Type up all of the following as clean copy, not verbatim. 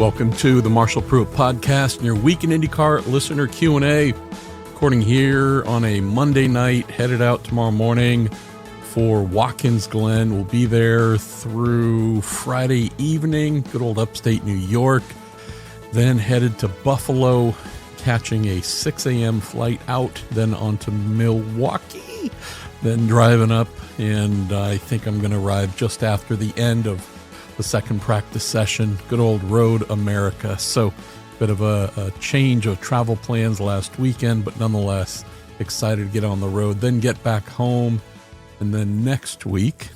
Welcome to the Marshall Pruitt Podcast and your Week in IndyCar listener Q&A. Recording here on a Monday night, headed out tomorrow morning for Watkins Glen. We'll be there through Friday evening, good old upstate New York. Then headed to Buffalo, catching a 6 a.m. flight out, then on to Milwaukee, then driving up, and I think I'm going to arrive just after the end of the second practice session. Good old road America. So bit of a change of travel plans last weekend, but nonetheless excited to get on the road, then get back home. And then next week,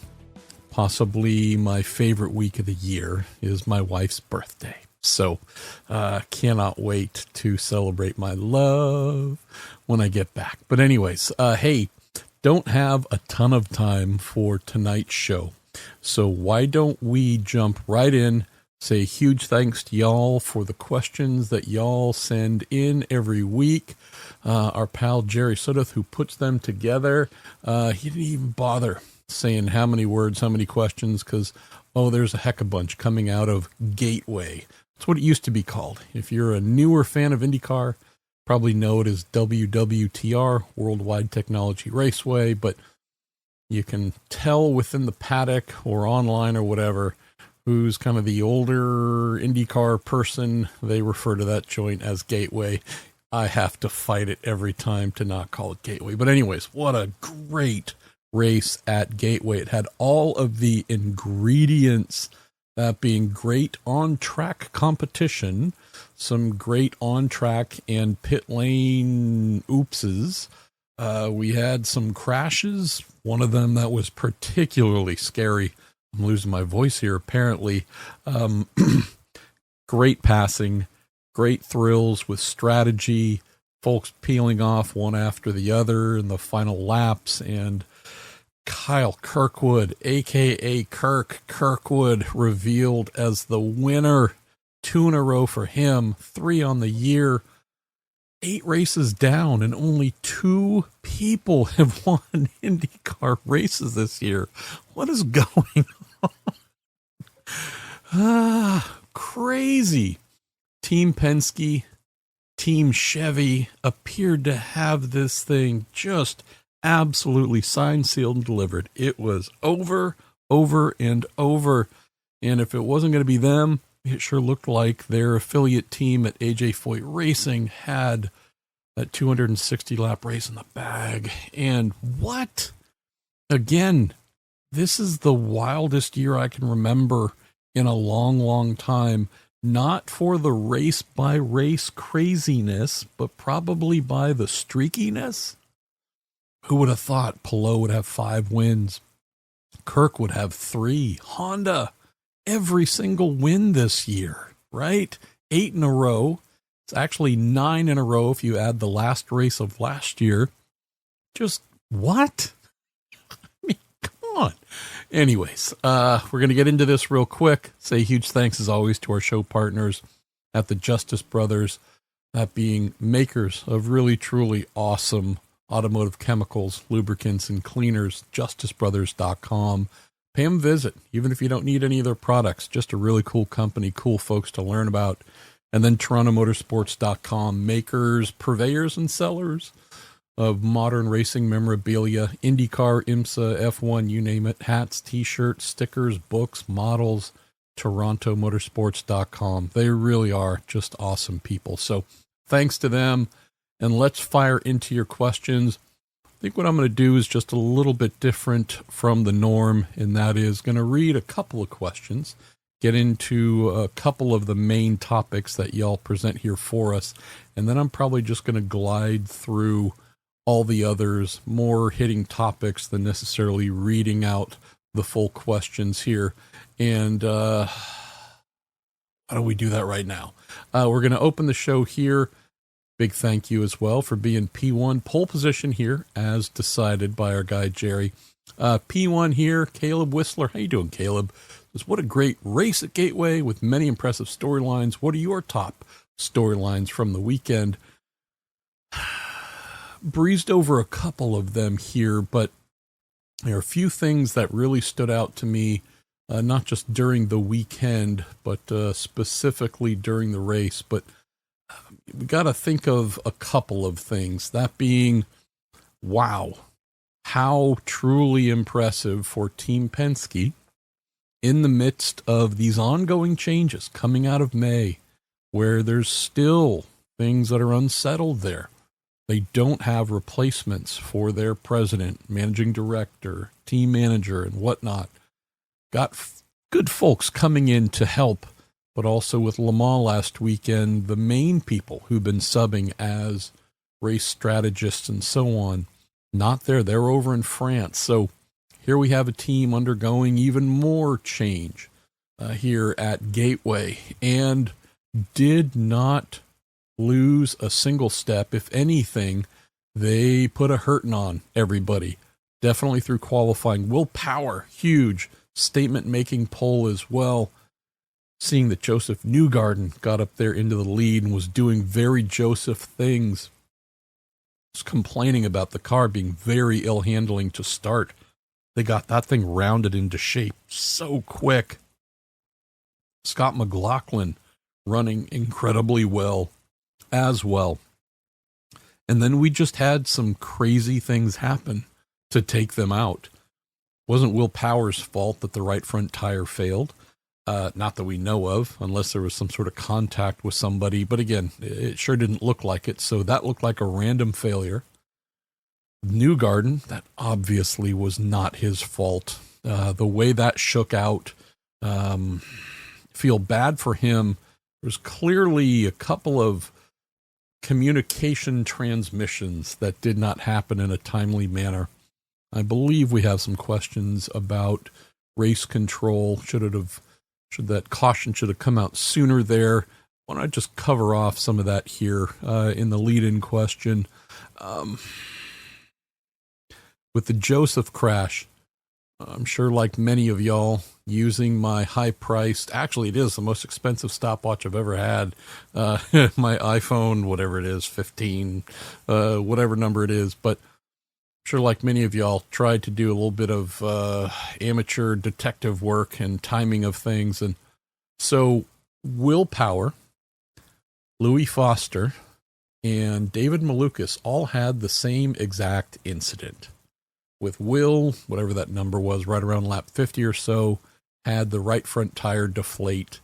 possibly my favorite week of the year, is my wife's birthday. So cannot wait to celebrate my love when I get back. But anyways, hey, don't have a ton of time for tonight's show. So why don't we jump right in, say huge thanks to y'all for the questions that y'all send in every week. Our pal Jerry Sudduth, who puts them together, he didn't even bother saying how many words, how many questions, because, there's a heck of a bunch coming out of Gateway. That's what it used to be called. If you're a newer fan of IndyCar, probably know it as WWTR, Worldwide Technology Raceway, but you can tell within the paddock or online or whatever who's kind of the older IndyCar person. They refer to that joint as Gateway. I have to fight it every time to not call it Gateway. But anyways, what a great race at Gateway. It had all of the ingredients, that being great on-track competition, some great on-track and pit lane oopses. We had some crashes. One of them that was particularly scary. I'm losing my voice here, apparently. Great passing, great thrills with strategy, folks peeling off one after the other in the final laps, and Kyle Kirkwood, a.k.a. Kirkwood, revealed as the winner. 2 in a row for him, 3 on the year. 8 races down, and only 2 people have won IndyCar races this year. What is going on? Crazy. Team Penske, Team Chevy appeared to have this thing just absolutely signed, sealed, and delivered. It was over and over. And if it wasn't going to be them, it sure looked like their affiliate team at AJ Foyt Racing had that 260-lap race in the bag. And what? Again, this is the wildest year I can remember in a long, long time. Not for the race-by-race craziness, but probably by the streakiness. Who would have thought Palou would have 5 wins? Kirk would have 3. Honda, every single win this year, right? 8 in a row. It's actually 9 in a row if you add the last race of last year. Just what? I mean, come on. Anyways, we're going to get into this real quick. Say huge thanks as always to our show partners at the Justice Brothers, that being makers of really, truly awesome automotive chemicals, lubricants, and cleaners. JusticeBrothers.com. Pay them a visit, even if you don't need any of their products. Just a really cool company, cool folks to learn about. And then TorontoMotorsports.com, makers, purveyors, and sellers of modern racing memorabilia, IndyCar, IMSA, F1, you name it, hats, t-shirts, stickers, books, models, TorontoMotorsports.com. They really are just awesome people. So thanks to them, and let's fire into your questions. I think what I'm going to do is just a little bit different from the norm, and that is going to read a couple of questions, get into a couple of the main topics that y'all present here for us, and then I'm probably just going to glide through all the others, more hitting topics than necessarily reading out the full questions here. And how do we do that right now? We're going to open the show here. Big thank you as well for being P1 pole position here, as decided by our guy Jerry. P1 here, Caleb Whistler. How you doing, Caleb? Says, what a great race at Gateway with many impressive storylines. What are your top storylines from the weekend? Breezed over a couple of them here, but there are a few things that really stood out to me not just during the weekend, but specifically during the race. But we got to think of a couple of things. That being, wow, how truly impressive for Team Penske in the midst of these ongoing changes coming out of May, where there's still things that are unsettled there. They don't have replacements for their president, managing director, team manager, and whatnot. Got good folks coming in to help, but also with Le Mans last weekend, the main people who've been subbing as race strategists and so on, not there. They're over in France. So here we have a team undergoing even more change here at Gateway, and did not lose a single step. If anything, they put a hurting on everybody. Definitely through qualifying. Will Power, huge statement-making pole as well. Seeing that Joseph Newgarden got up there into the lead and was doing very Joseph things. Was complaining about the car being very ill-handling to start. They got that thing rounded into shape so quick. Scott McLaughlin running incredibly well as well. And then we just had some crazy things happen to take them out. Wasn't Will Power's fault that the right front tire failed. Not that we know of, unless there was some sort of contact with somebody. But again, it sure didn't look like it. So that looked like a random failure. Newgarden, that obviously was not his fault. The way that shook out, feel bad for him. There's clearly a couple of communication transmissions that did not happen in a timely manner. I believe we have some questions about race control. Should that caution should have come out sooner there? Why don't I just cover off some of that here in the lead-in question. With the Joseph crash, I'm sure like many of y'all, using my high-priced, actually it is the most expensive stopwatch I've ever had, my iPhone, whatever it is, 15, whatever number it is, but I'm sure like many of y'all tried to do a little bit of amateur detective work and timing of things. And so Will Power, Louis Foster, and David Malukas all had the same exact incident. With Will, whatever that number was, right around lap 50 or so, had the right front tire deflate.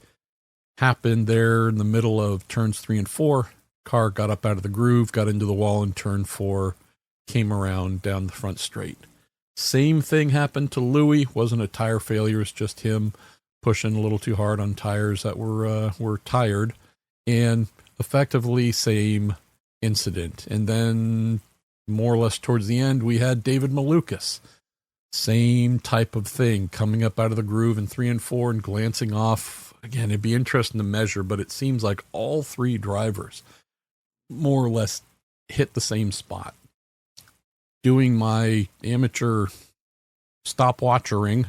Happened there in the middle of turns 3 and 4. Car got up out of the groove, got into the wall in turn 4, came around down the front straight. Same thing happened to Louis. Wasn't a tire failure, it's just him pushing a little too hard on tires that were tired. And effectively same incident. And then more or less towards the end, we had David Malukas. Same type of thing, coming up out of the groove in 3 and 4 and glancing off. Again, it'd be interesting to measure, but it seems like all three drivers more or less hit the same spot. Doing my amateur stopwatchering,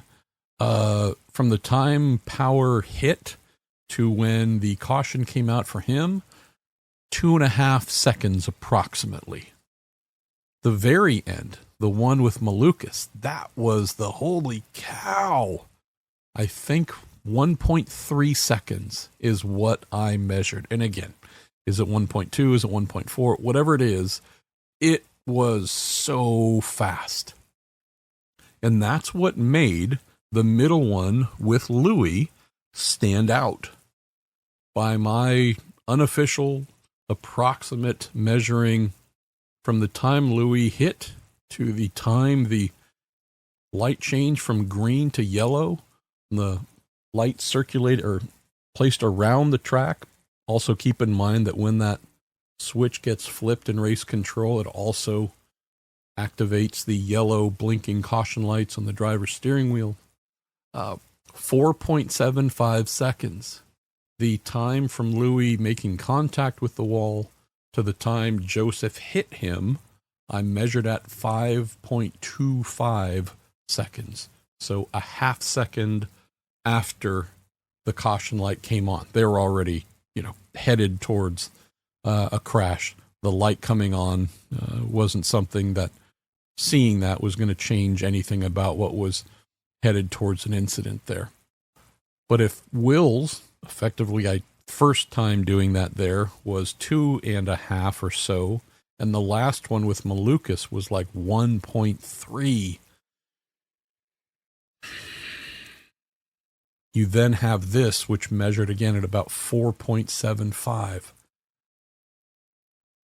from the time Power hit to when the caution came out for him, 2.5 seconds approximately. The very end, the one with Malukas, that was the holy cow. I think 1.3 seconds is what I measured. And again, is it 1.2? Is it 1.4? Whatever it is, it was so fast. And that's what made the middle one with Louis stand out. By my unofficial, approximate measuring, from the time Louis hit to the time the light changed from green to yellow, and the light circulated or placed around the track. Also keep in mind that when that switch gets flipped in race control, it also activates the yellow blinking caution lights on the driver's steering wheel. 4.75 seconds. The time from Louis making contact with the wall to the time Joseph hit him, I measured at 5.25 seconds. So a half second after the caution light came on. They were already, headed towards a crash. The light coming on wasn't something that seeing that was going to change anything about what was headed towards an incident there. But if Will's, effectively, I first time doing that there was 2.5 or so, and the last one with Malukas was like 1.3. You then have this, which measured again at about 4.75.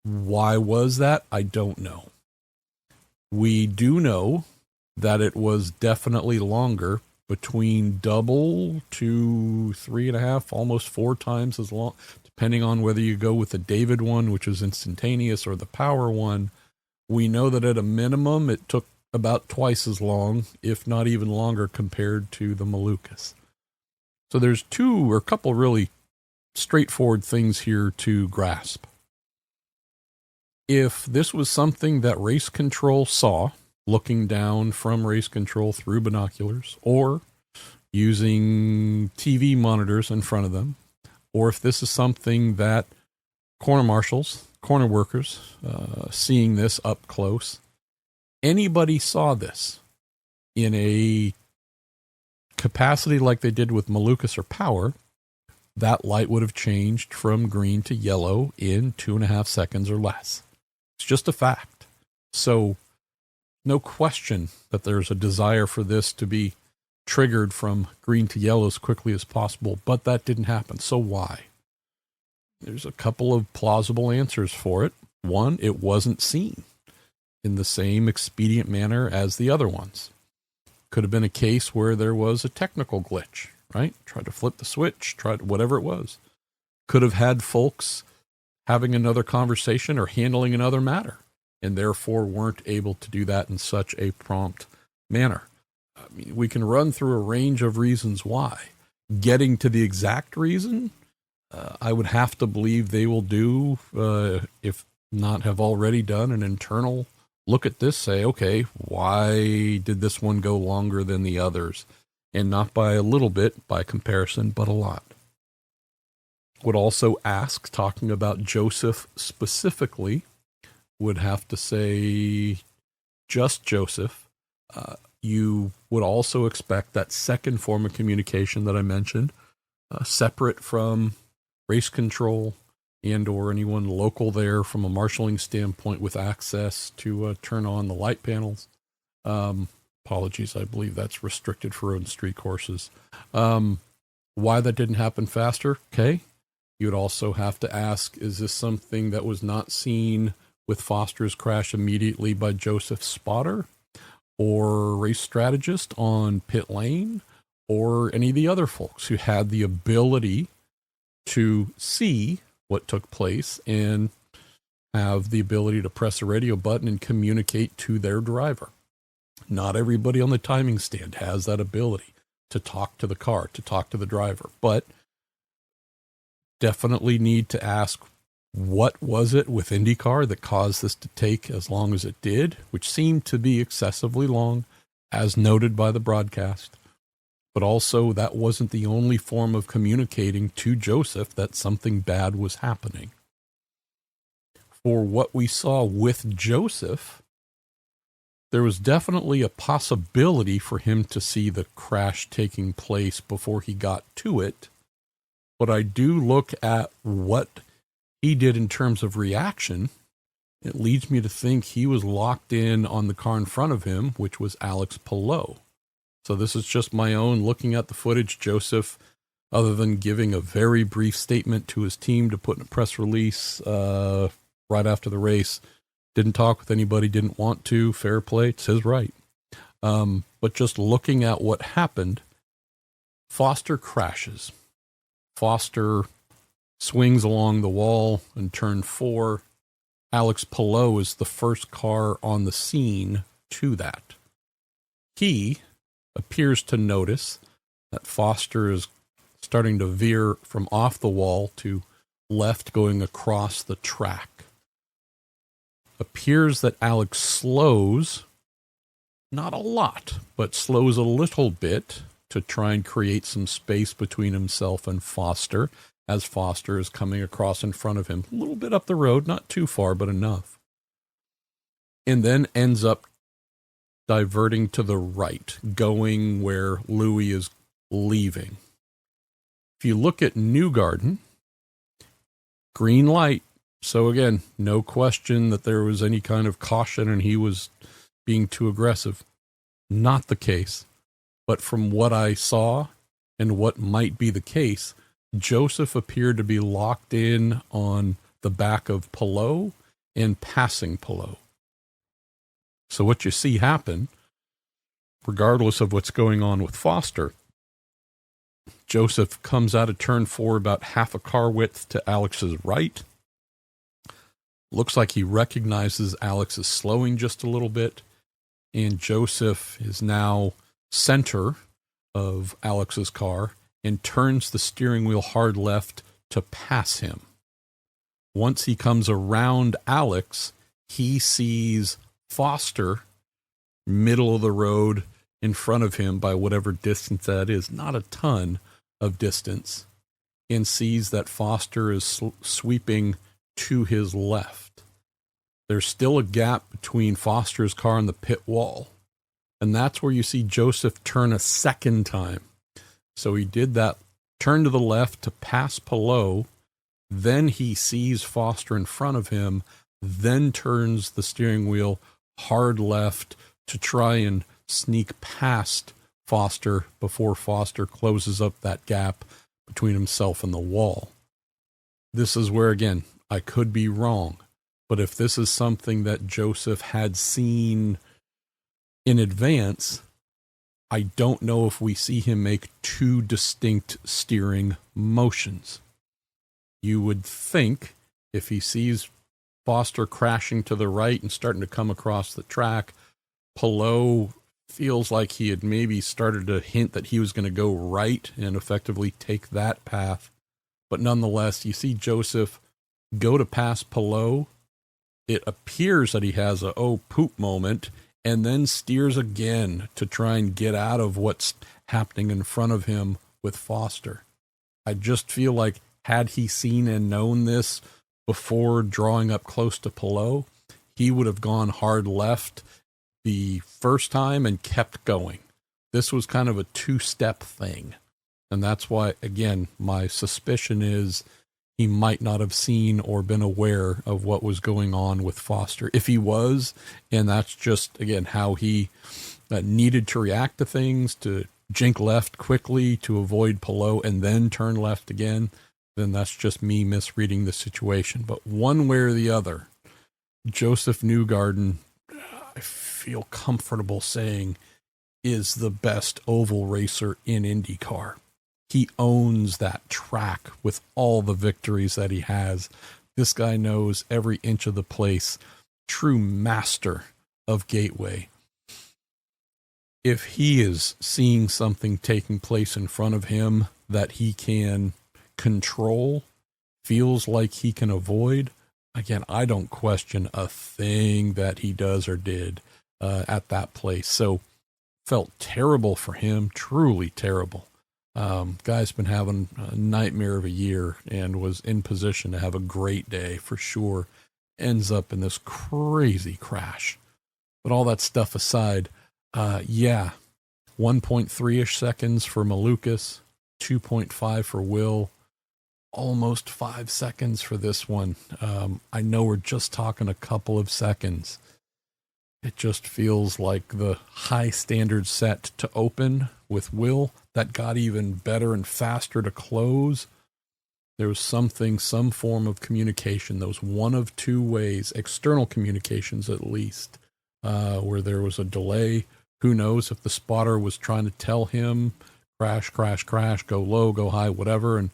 Why was that? I don't know. We do know that it was definitely longer, between double to 3.5, almost 4 times as long, depending on whether you go with the David one, which was instantaneous, or the Power one. We know that at a minimum, it took about twice as long, if not even longer, compared to the Malukas. So there's a couple really straightforward things here to grasp. If this was something that race control saw, looking down from race control through binoculars, or using TV monitors in front of them, or if this is something that corner marshals, corner workers, seeing this up close, anybody saw this in a capacity like they did with Malukas or Power, that light would have changed from green to yellow in 2.5 seconds or less. It's just a fact. So no question that there's a desire for this to be triggered from green to yellow as quickly as possible, but that didn't happen. So why? There's a couple of plausible answers for it. One, it wasn't seen in the same expedient manner as the other ones. Could have been a case where there was a technical glitch, right? Tried to flip the switch, whatever it was. Could have had folks having another conversation or handling another matter, and therefore weren't able to do that in such a prompt manner. I mean, we can run through a range of reasons why. Getting to the exact reason, I would have to believe they will do, if not have already done, an internal look at this, say, okay, why did this one go longer than the others? And not by a little bit, by comparison, but a lot. Would also ask, talking about Joseph specifically, would have to say just Joseph. You would also expect that second form of communication that I mentioned, separate from race control and or anyone local there from a marshalling standpoint with access to turn on the light panels. Apologies, I believe that's restricted for road and street courses. Why that didn't happen faster, okay. You'd also have to ask, is this something that was not seen with Foster's crash immediately by Joseph's spotter or race strategist on pit lane, or any of the other folks who had the ability to see what took place and have the ability to press a radio button and communicate to their driver. Not everybody on the timing stand has that ability to talk to the car, to talk to the driver, but definitely need to ask, what was it with IndyCar that caused this to take as long as it did, which seemed to be excessively long, as noted by the broadcast. But also, that wasn't the only form of communicating to Joseph that something bad was happening. For what we saw with Joseph, there was definitely a possibility for him to see the crash taking place before he got to it. But I do look at what he did in terms of reaction. It leads me to think he was locked in on the car in front of him, which was Alex Palou. So this is just my own looking at the footage. Joseph, other than giving a very brief statement to his team to put in a press release right after the race, didn't talk with anybody, didn't want to, fair play, it's his right. But just looking at what happened, Foster crashes. Foster swings along the wall in turn 4. Alex Palou is the first car on the scene to that. He appears to notice that Foster is starting to veer from off the wall to left, going across the track. Appears that Alex slows, not a lot, but slows a little bit to try and create some space between himself and Foster, as Foster is coming across in front of him, a little bit up the road, not too far, but enough. And then ends up diverting to the right, going where Louis is leaving. If you look at Newgarden, green light. So again, no question that there was any kind of caution and he was being too aggressive. Not the case. But from what I saw and what might be the case, Joseph appeared to be locked in on the back of Palou and passing Palou. So what you see happen, regardless of what's going on with Foster, Joseph comes out of turn 4 about half a car width to Alex's right. Looks like he recognizes Alex is slowing just a little bit, and Joseph is now center of Alex's car and turns the steering wheel hard left to pass him. Once he comes around Alex, he sees Foster middle of the road in front of him by whatever distance that is, not a ton of distance, and sees that Foster is sweeping to his left. There's still a gap between Foster's car and the pit wall, and that's where you see Joseph turn a second time. So he did that turn to the left to pass Palou, then he sees Foster in front of him, then turns the steering wheel hard left to try and sneak past Foster before Foster closes up that gap between himself and the wall. This is where, again, I could be wrong, but if this is something that Joseph had seen in advance, I don't know if we see him make two distinct steering motions. You would think if he sees Foster crashing to the right and starting to come across the track, Palou feels like he had maybe started to hint that he was going to go right and effectively take that path. But nonetheless, you see Joseph go to pass Palou. It appears that he has a oh poop moment and then steers again to try and get out of what's happening in front of him with Foster. I just feel like had he seen and known this before drawing up close to Palou, he would have gone hard left the first time and kept going. This was kind of a two-step thing. And that's why, again, my suspicion is he might not have seen or been aware of what was going on with Foster. If he was, and that's just, again, how he needed to react to things, to jink left quickly to avoid Palou and then turn left again, then that's just me misreading the situation. But one way or the other, Joseph Newgarden, I feel comfortable saying, is the best oval racer in IndyCar. He owns that track with all the victories that he has. This guy knows every inch of the place. True master of Gateway. If he is seeing something taking place in front of him that he can control, feels like he can avoid, again, I don't question a thing that he does or did at that place. So felt terrible for him, truly terrible. Guy's been having a nightmare of a year and was in position to have a great day for sure. Ends up in this crazy crash. But all that stuff aside, 1.3-ish seconds for Malukas, 2.5 for Will, almost 5 seconds for this one. I know we're just talking a couple of seconds. It just feels like the high standard set to open with Will that got even better and faster to close. There was some form of communication. There was one of two ways, external communications at least, where there was a delay. Who knows if the spotter was trying to tell him, crash, crash, crash, go low, go high, whatever, and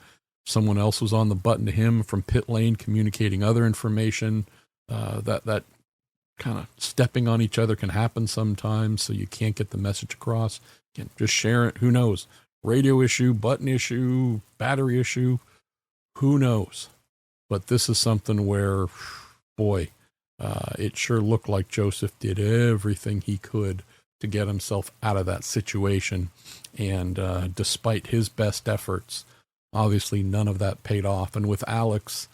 someone else was on the button to him from pit lane communicating other information. That kind of stepping on each other can happen sometimes, so you can't get the message across. Again, just share it. Who knows? Radio issue, button issue, battery issue. Who knows? But this is something where, boy, it sure looked like Joseph did everything he could to get himself out of that situation. And despite his best efforts, obviously none of that paid off. And with Alex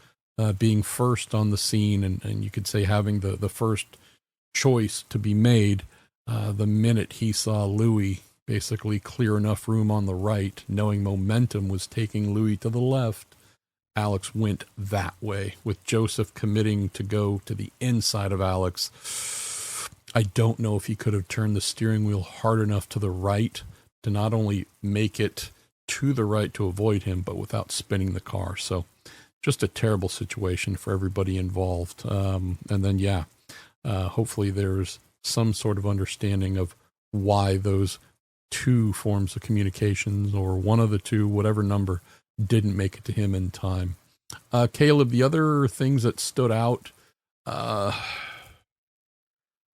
being first on the scene, and you could say having the first choice to be made, the minute he saw Louis basically clear enough room on the right, knowing momentum was taking Louis to the left. Alex went that way, with Joseph committing to go to the inside of Alex. I don't know if he could have turned the steering wheel hard enough to the right to not only make it to the right to avoid him, but without spinning the car. So just a terrible situation for everybody involved. And then, hopefully there's some sort of understanding of why those two forms of communications, or one of the two, whatever number, didn't make it to him in time. Caleb, the other things that stood out,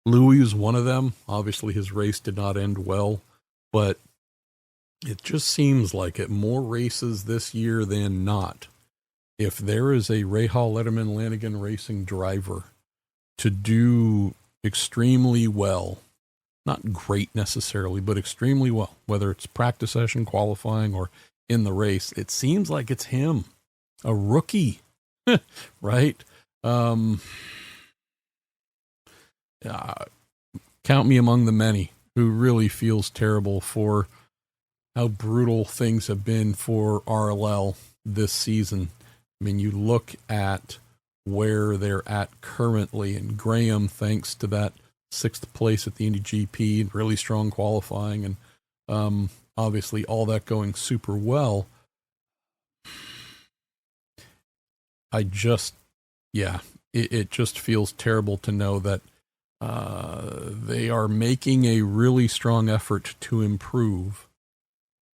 Louis was one of them. Obviously his race did not end well, but it just seems like at more races this year than not, if there is a Rahal Letterman Lanigan Racing driver to do extremely well, not great necessarily, but extremely well, whether it's practice session, qualifying, or in the race, it seems like it's him, a rookie, right? Count me among the many who really feels terrible for how brutal things have been for RLL this season. I mean, you look at where they're at currently, and Graham, thanks to that 6th place at the Indy GP and really strong qualifying, and obviously all that going super well. It just feels terrible to know that they are making a really strong effort to improve.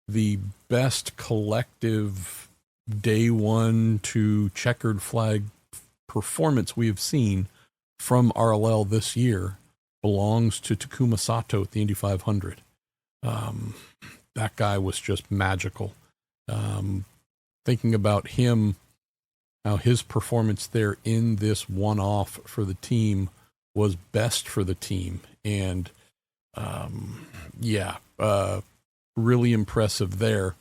The best collective day one to checkered flag performance we have seen from RLL this year belongs to Takuma Sato at the Indy 500. That guy was just magical. Thinking about him, how his performance there in this one-off for the team was best for the team. And really impressive there.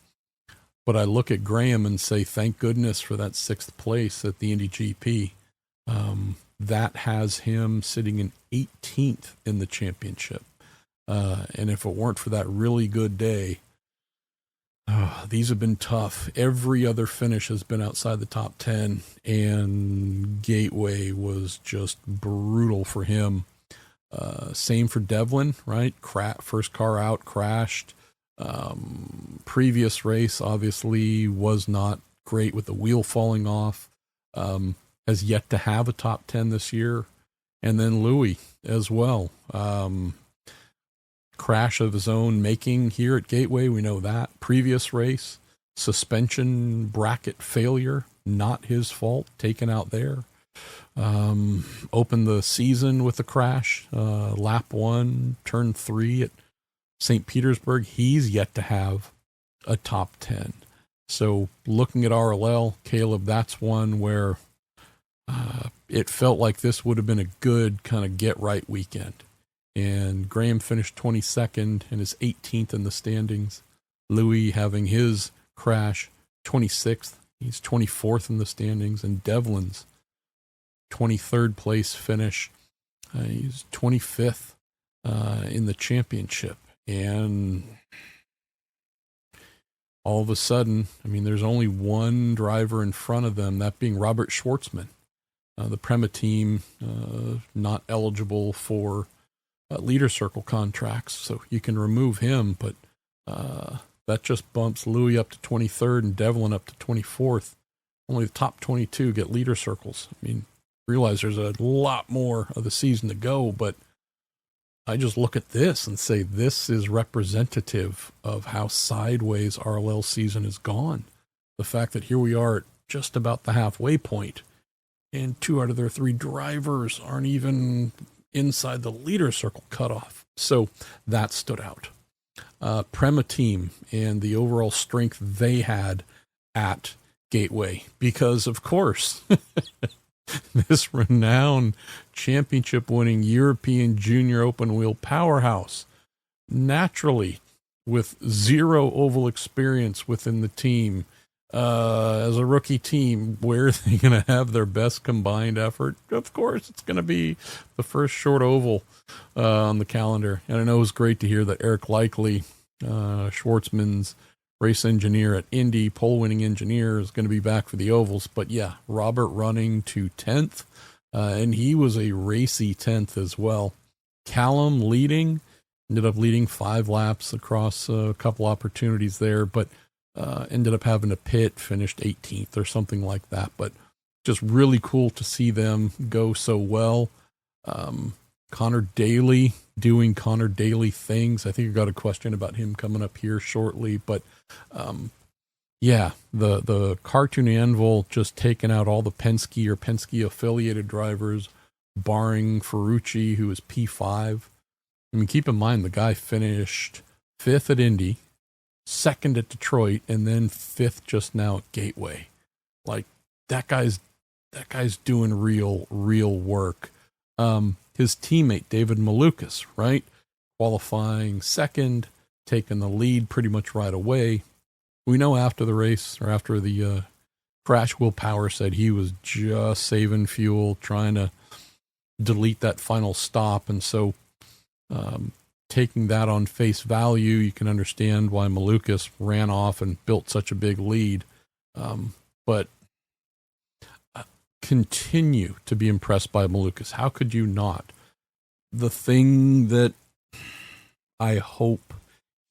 But I look at Graham and say, thank goodness for that 6th place at the Indy GP. That has him sitting in 18th in the championship. And if it weren't for that really good day, these have been tough. Every other finish has been outside the top 10, and Gateway was just brutal for him. Same for Devlin, right? First car out, crashed. Previous race obviously was not great with the wheel falling off. Has yet to have a top 10 this year. And then Louis as well. Crash of his own making here at Gateway, we know that. Previous race, suspension bracket failure, not his fault, taken out there. Opened the season with a crash, lap 1, turn 3 at St. Petersburg. He's yet to have a top 10. So looking at RLL, Caleb, that's one where it felt like this would have been a good kind of get right weekend. And Graham finished 22nd and is 18th in the standings. Louis having his crash 26th. He's 24th in the standings. And Devlin's 23rd place finish. He's 25th in the championship. And all of a sudden, I mean, there's only one driver in front of them, that being Robert Schwartzman. The Prema team not eligible for leader circle contracts, so you can remove him, but that just bumps Louis up to 23rd and Devlin up to 24th. Only the top 22 get leader circles. I mean, realize there's a lot more of the season to go, but I just look at this and say this is representative of how sideways RLL season has gone. The fact that here we are at just about the halfway point, and 2 out of their 3 drivers aren't even inside the leader circle cutoff. So that stood out. Prema team and the overall strength they had at Gateway, because of course, this renowned championship winning European Junior Open Wheel powerhouse, naturally with 0 oval experience within the team, as a rookie team, where are they going to have their best combined effort? Of course, it's going to be the first short oval on the calendar. And I know it was great to hear that Eric Likely Schwartzman's race engineer at Indy, pole winning engineer, is going to be back for the ovals. But yeah, Robert running to 10th, and he was a racy 10th as well. Callum leading, ended up leading 5 laps across a couple opportunities there, but ended up having to pit, finished 18th or something like that. But just really cool to see them go so well. Connor Daly doing Connor Daly things. I think I got a question about him coming up here shortly, but yeah, the cartoon anvil just taking out all the Penske or Penske affiliated drivers, barring Ferrucci, who was P5. I mean, keep in mind the guy finished 5th at Indy, 2nd at Detroit, and then 5th just now at Gateway. Like that guy's doing real work. His teammate, David Malukas, right? Qualifying 2nd, taking the lead pretty much right away. We know after the race, or after the crash, Will Power said he was just saving fuel, trying to delete that final stop. And so taking that on face value, you can understand why Malukas ran off and built such a big lead. But continue to be impressed by Malukas. How could you not? The thing that I hope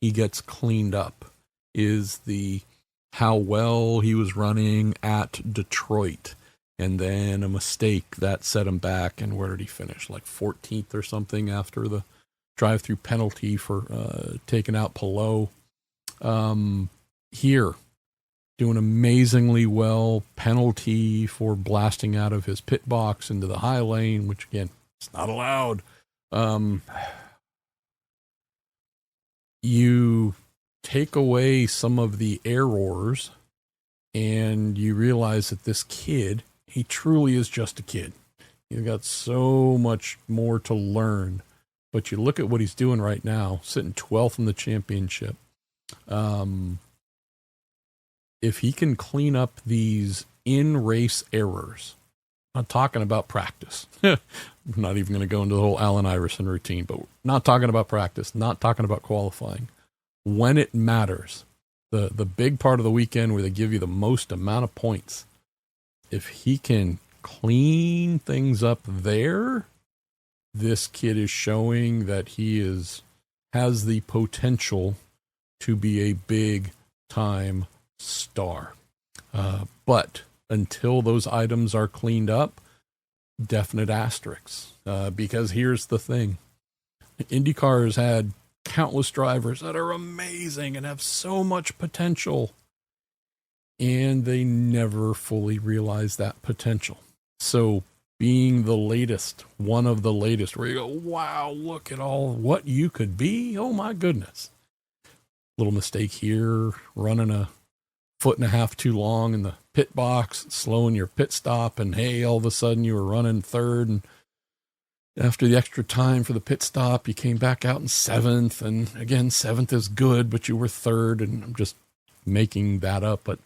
he gets cleaned up is how well he was running at Detroit, and then a mistake that set him back. And where did he finish? Like 14th or something after the drive-through penalty for taking out Palou. Here, doing amazingly well. Penalty for blasting out of his pit box into the high lane, which again, it's not allowed. You take away some of the errors and you realize that this kid, he truly is just a kid. He's got so much more to learn, but you look at what he's doing right now, sitting 12th in the championship. If he can clean up these in-race errors, I'm not talking about practice. I'm not even going to go into the whole Allen Iverson routine, but not talking about practice, not talking about qualifying. When it matters, the big part of the weekend where they give you the most amount of points, if he can clean things up there, this kid is showing that he has the potential to be a big time star. But until those items are cleaned up, definite asterisks. Because here's the thing. IndyCar has had countless drivers that are amazing and have so much potential, and they never fully realize that potential. So being the latest, one of the latest, where you go, wow, look at all what you could be. Oh my goodness. Little mistake here, running a 1.5 feet too long in the pit box, slowing your pit stop, and hey, all of a sudden you were running 3rd, and after the extra time for the pit stop, you came back out in 7th, and again, 7th is good, but you were 3rd, and I'm just making that up, but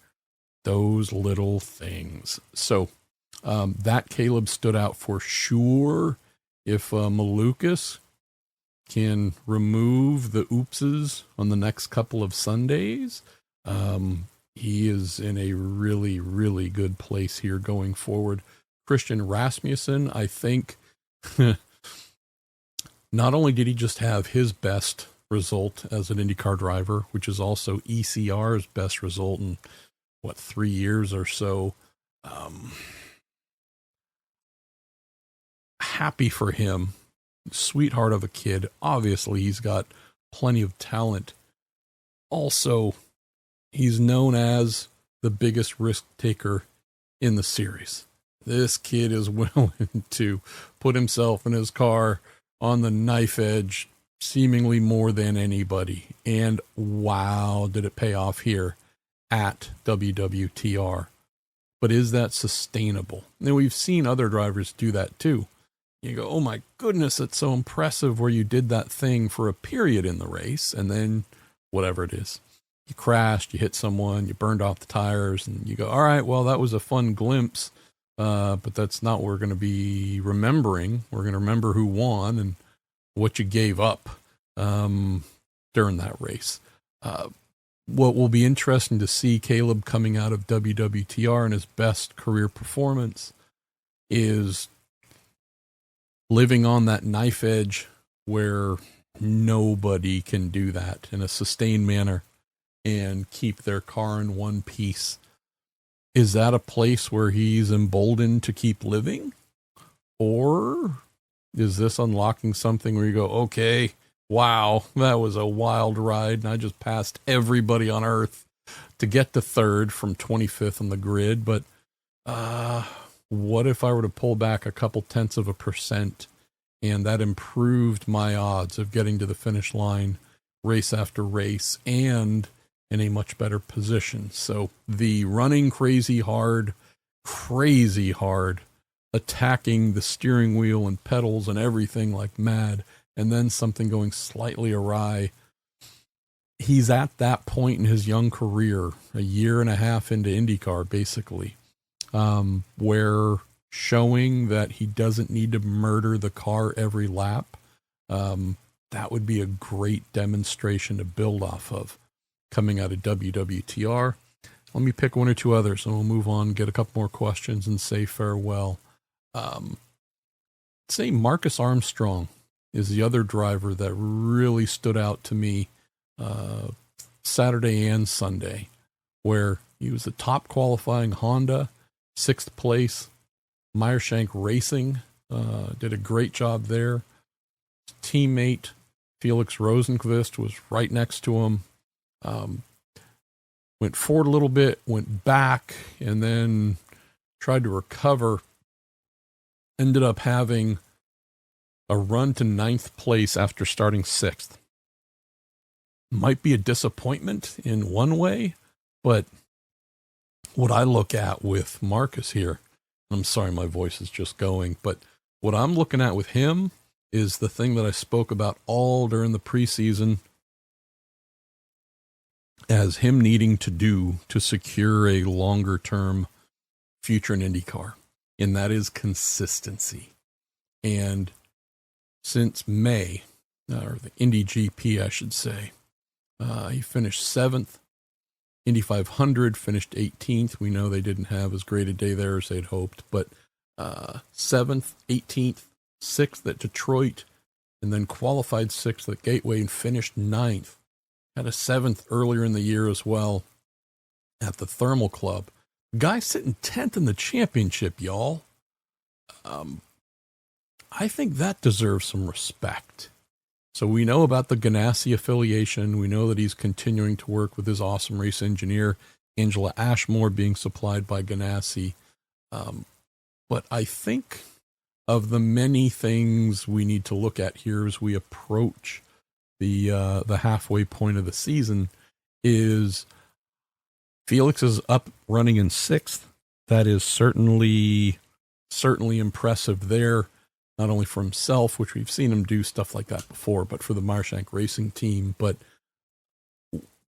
those little things. So that Caleb stood out for sure. If Malukas can remove the oopses on the next couple of Sundays, he is in a really, really good place here going forward. Christian Rasmussen, I think, not only did he just have his best result as an IndyCar driver, which is also ECR's best result in 3 years or so. Happy for him. Sweetheart of a kid. Obviously, he's got plenty of talent. Also, he's known as the biggest risk taker in the series. This kid is willing to put himself in his car on the knife edge seemingly more than anybody. And wow, did it pay off here at WWTR. But is that sustainable? Now, we've seen other drivers do that too. You go, oh my goodness, it's so impressive where you did that thing for a period in the race, and then whatever it is, you crashed, you hit someone, you burned off the tires, and you go, all right, well, that was a fun glimpse, but that's not what we're going to be remembering. We're going to remember who won and what you gave up during that race. What will be interesting to see Caleb coming out of WWTR and his best career performance is living on that knife edge where nobody can do that in a sustained manner and keep their car in one piece. Is that a place where he's emboldened to keep living? Or is this unlocking something where you go, okay, wow, that was a wild ride, and I just passed everybody on Earth to get to third from 25th on the grid, but what if I were to pull back a couple tenths of a percent, and that improved my odds of getting to the finish line race after race and in a much better position? So the running crazy hard, attacking the steering wheel and pedals and everything like mad, and then something going slightly awry. He's at that point in his young career, a year and a half into IndyCar, basically, where showing that he doesn't need to murder the car every lap, that would be a great demonstration to build off of coming out of WWTR. Let me pick one or two others, and we'll move on, get a couple more questions, and say farewell. Say Marcus Armstrong is the other driver that really stood out to me Saturday and Sunday, where he was the top qualifying Honda, 6th place. Meyershank Racing did a great job there. His teammate Felix Rosenqvist was right next to him. Went forward a little bit, went back, and then tried to recover. Ended up having a run to 9th place after starting 6th. Might be a disappointment in one way, but what I look at with Marcus here, I'm sorry my voice is just going, but what I'm looking at with him is the thing that I spoke about all during the preseason as him needing to do to secure a longer term future in IndyCar, and that is consistency. And since May, or the Indy GP, I should say, he finished 7th. Indy 500 finished 18th. We know they didn't have as great a day there as they'd hoped, but 7th, 18th, 6th at Detroit, and then qualified 6th at Gateway and finished 9th. Had a 7th earlier in the year as well at the Thermal Club. Guy sitting 10th in the championship, y'all. I think that deserves some respect. So we know about the Ganassi affiliation. We know that he's continuing to work with his awesome race engineer, Angela Ashmore, being supplied by Ganassi. But I think of the many things we need to look at here as we approach the halfway point of the season is Felix is up running in 6th. That is certainly impressive there. Not only for himself, which we've seen him do stuff like that before, but for the Meyershank Racing team. But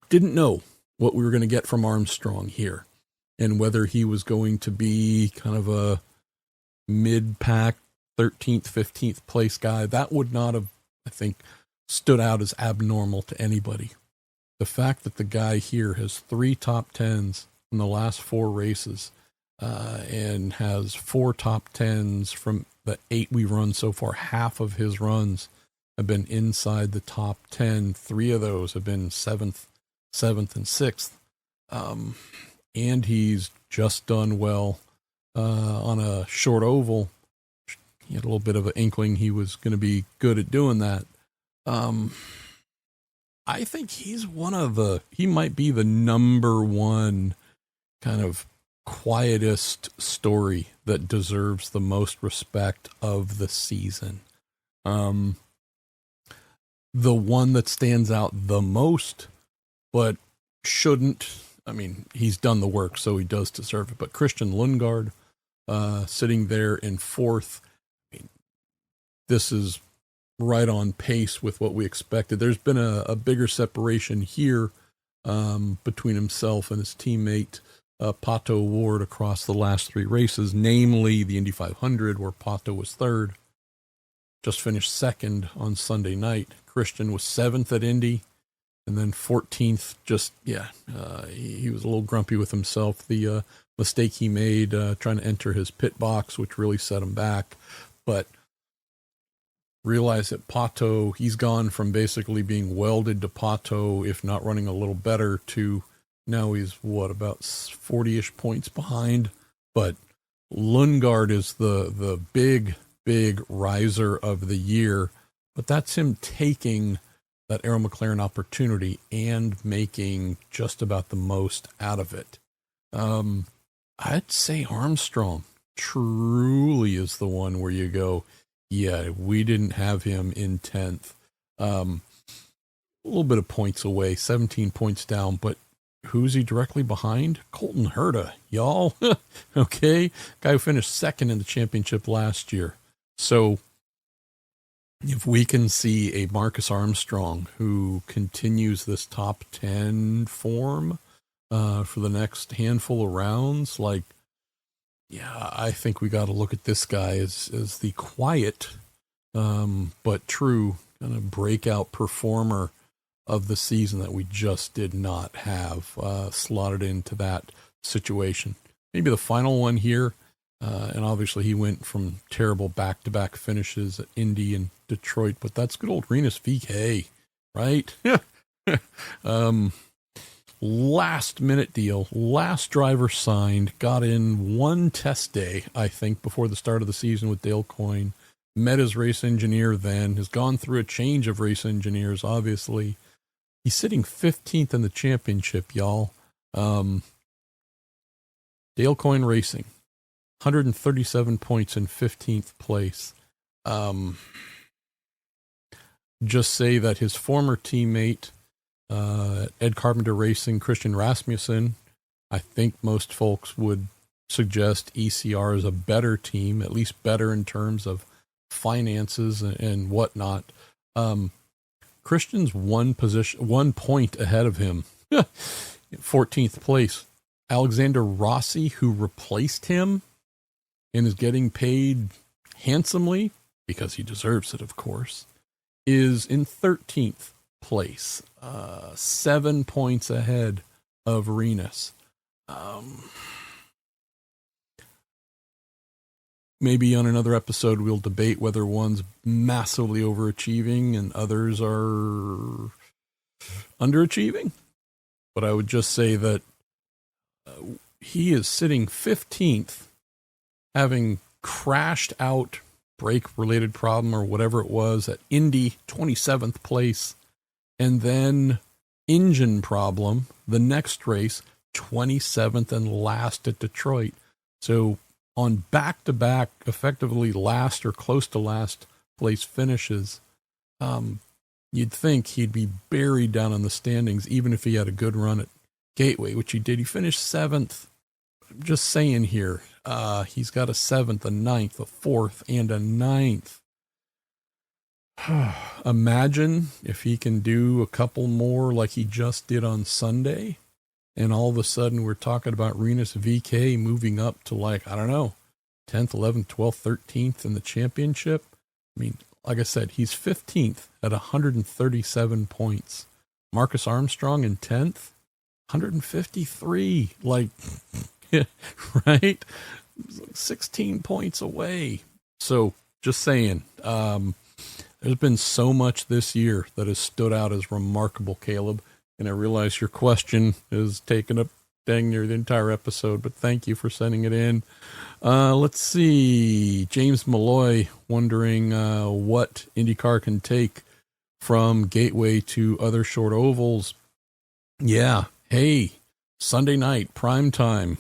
didn't know what we were going to get from Armstrong here and whether he was going to be kind of a mid-pack 13th, 15th place guy. That would not have, I think, stood out as abnormal to anybody. The fact that the guy here has 3 top 10s in the last 4 races and has 4 top 10s from the 8 we've run so far, half of his runs have been inside the top 10. 3 of those have been 7th, and 6th. And he's just done well on a short oval. He had a little bit of an inkling he was going to be good at doing that. I think he might be the number one kind of quietest story that deserves the most respect of the season. The one that stands out the most, but shouldn't, I mean, he's done the work, so he does deserve it. But Christian Lundgaard, sitting there in 4th. I mean, this is right on pace with what we expected. There's been a bigger separation here between himself and his teammate, Pato Ward, across the last 3 races, namely the Indy 500, where Pato was 3rd. Just finished 2nd on Sunday night. Christian was 7th at Indy. And then 14th, he was a little grumpy with himself. The mistake he made trying to enter his pit box, which really set him back. But realize that Pato, he's gone from basically being welded to Pato, if not running a little better, to now he's, about 40-ish points behind. But Lundgaard is the big riser of the year. But that's him taking that Arrow McLaren opportunity and making just about the most out of it. I'd say Armstrong truly is the one where you go, yeah, we didn't have him in 10th. A little bit of points away, 17 points down, but who's he directly behind? Colton Herta, y'all. Okay, guy who finished second in the championship last year. So if we can see a Marcus Armstrong who continues this top 10 form for the next handful of rounds, I think we got to look at this guy as the quiet but true kind of breakout performer of the season that we just did not have slotted into that situation. Maybe the final one here, and obviously he went from terrible back-to-back finishes at Indy and Detroit, but that's good old Rinus VeeKay, right? Last minute deal, last driver signed, got in one test day, I think, before the start of the season with Dale Coyne, met his race engineer then, has gone through a change of race engineers, obviously. He's sitting 15th in the championship, y'all. Dale Coyne Racing, 137 points in 15th place. Just say that his former teammate, Ed Carpenter Racing, Christian Rasmussen, I think most folks would suggest ECR is a better team, at least better in terms of finances and whatnot. Christian's one point ahead of him, 14th place. Alexander Rossi, who replaced him and is getting paid handsomely, because he deserves it, of course, is in 13th place, 7 points ahead of Rinus. Maybe on another episode we'll debate whether one's massively overachieving and others are underachieving. But I would just say that he is sitting 15th, having crashed out, brake-related problem or whatever it was, at Indy, 27th place, and then engine problem, the next race, 27th and last at Detroit. So on back-to-back, effectively last or close to last place finishes, you'd think he'd be buried down in the standings, even if he had a good run at Gateway, which he did. He finished 7th. I'm just saying here, he's got a 7th, a 9th, a 4th, and a 9th. Imagine if he can do a couple more like he just did on Sunday, and all of a sudden we're talking about Rinus VeeKay moving up to 10th, 11th, 12th, 13th in the championship. I mean, like I said, he's 15th at 137 points. Marcus Armstrong in 10th, 153. Right? 16 points away. So just saying, there's been so much this year that has stood out as remarkable, Caleb. And I realize your question is taking up dang near the entire episode, but thank you for sending it in. Let's see. James Malloy wondering what IndyCar can take from Gateway to other short ovals. Yeah. Hey, Sunday night, prime time.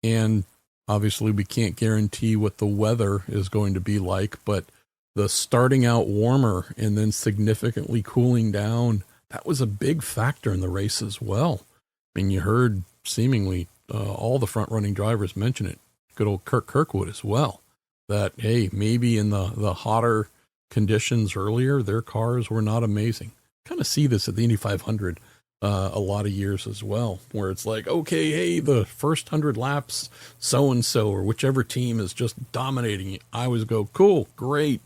And obviously we can't guarantee what the weather is going to be like, but the starting out warmer and then significantly cooling down, that was a big factor in the race as well. I mean, you heard seemingly all the front-running drivers mention it. Good old Kirk Kirkwood as well. That, hey, maybe in the hotter conditions earlier, their cars were not amazing. Kind of see this at the Indy 500 a lot of years as well, where it's like, okay, hey, the first 100 laps, so-and-so, or whichever team is just dominating. I always go, cool, great.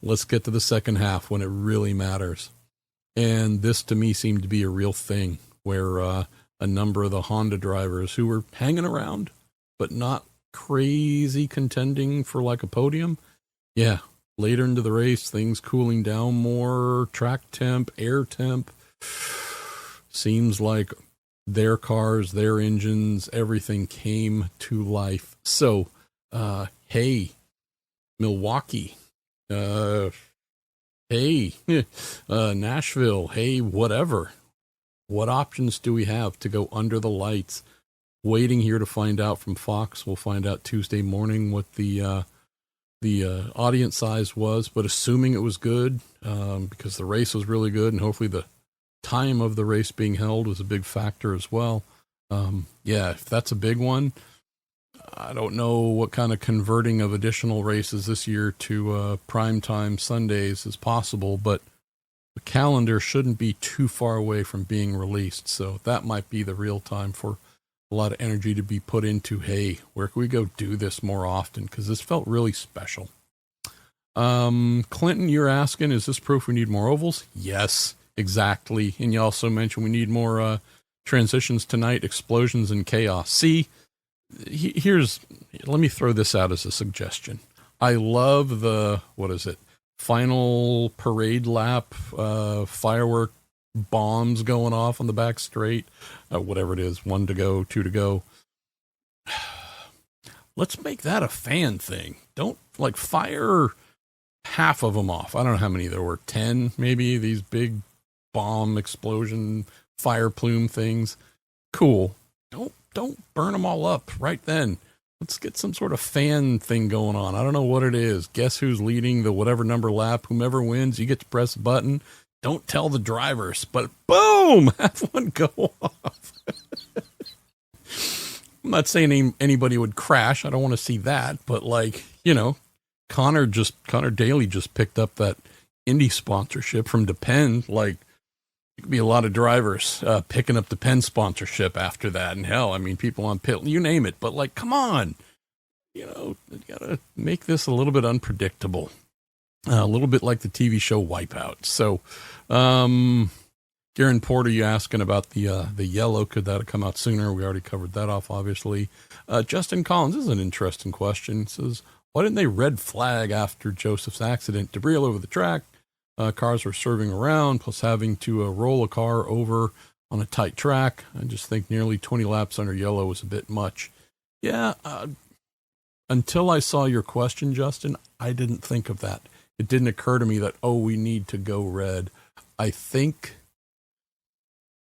Let's get to the second half when it really matters. And this to me seemed to be a real thing where a number of the Honda drivers who were hanging around, but not crazy contending for like a podium. Yeah. Later into the race, things cooling down more, track temp, air temp. Seems like their cars, their engines, everything came to life. So, hey, Milwaukee, hey, Nashville, hey, whatever. What options do we have to go under the lights? Waiting here to find out from Fox. We'll find out Tuesday morning what the audience size was, but assuming it was good, because the race was really good, and hopefully the time of the race being held was a big factor as well. Yeah, if that's a big one, I don't know what kind of converting of additional races this year to primetime Sundays is possible, but the calendar shouldn't be too far away from being released. So that might be the real time for a lot of energy to be put into, hey, where can we go do this more often? Because this felt really special. Clinton, you're asking, is this proof we need more ovals? Yes, exactly. And you also mentioned we need more transitions tonight, explosions and chaos. See, let me throw this out as a suggestion. I love the, final parade lap, firework bombs going off on the back straight, whatever it is, 1 to go, 2 to go. Let's make that a fan thing. Don't fire half of them off. I don't know how many there were, 10 maybe, these big bomb explosion fire plume things. Cool. Don't burn them all up right then. Let's get some sort of fan thing going on. I don't know what it is. Guess who's leading the whatever number lap? Whomever wins, you get to press a button. Don't tell the drivers, but boom, have one go off. I'm not saying anybody would crash. I don't want to see that, but Connor Daly just picked up that Indy sponsorship from Depend. It could be a lot of drivers picking up the Penn sponsorship after that. And hell, I mean, people on pit, you name it. But come on, you got to make this a little bit unpredictable, a little bit like the TV show Wipeout. So, Garen Porter, you asking about the yellow? Could that have come out sooner? We already covered that off, obviously. Justin Collins, this is an interesting question. He says, why didn't they red flag after Joseph's accident? Debris all over the track. Cars were swerving around, plus having to roll a car over on a tight track. I just think nearly 20 laps under yellow was a bit much. Yeah, until I saw your question, Justin, I didn't think of that. It didn't occur to me that, we need to go red. I think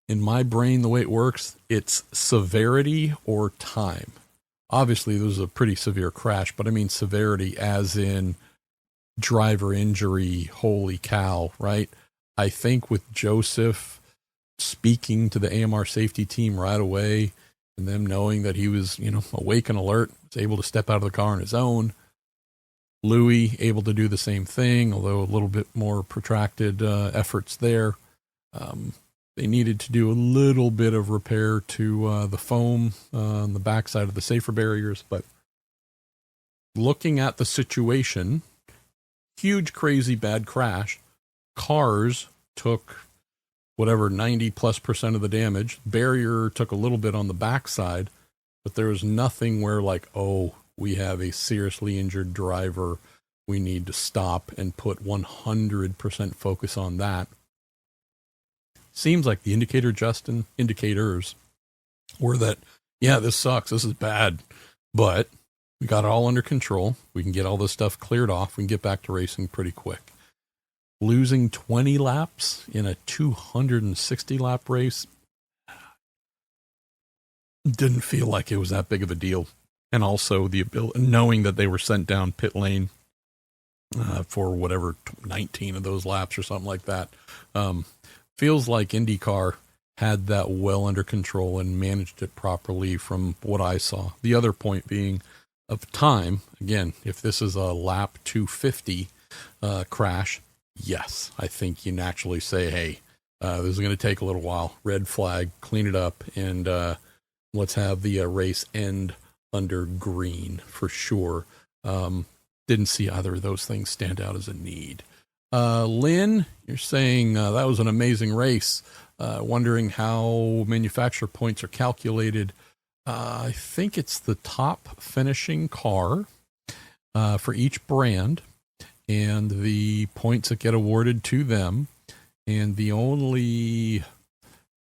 in my brain, the way it works, it's severity or time. Obviously, this was a pretty severe crash, but I mean severity as in driver injury, holy cow, right? I think with Joseph speaking to the AMR safety team right away and them knowing that he was, awake and alert, was able to step out of the car on his own. Louis able to do the same thing, although a little bit more protracted efforts there. They needed to do a little bit of repair to the foam on the backside of the safer barriers, but looking at the situation, huge, crazy, bad crash. Cars took 90+% of the damage. Barrier took a little bit on the backside, but there was nothing where we have a seriously injured driver. We need to stop and put 100% focus on that. Seems like the indicators were that, yeah, this sucks. This is bad, but we got it all under control. We can get all this stuff cleared off. We can get back to racing pretty quick. Losing 20 laps in a 260 lap race didn't feel like it was that big of a deal. And also the ability, knowing that they were sent down pit lane for 19 of those laps or something like that. Feels like IndyCar had that well under control and managed it properly from what I saw. The other point being of time, again, if this is a lap 250 crash, yes, I think you naturally say, hey, this is going to take a little while. Red flag, clean it up, and let's have the race end under green for sure. Didn't see either of those things stand out as a need. Lynn, you're saying that was an amazing race. Wondering how manufacturer points are calculated. I think it's the top finishing car for each brand and the points that get awarded to them. And the only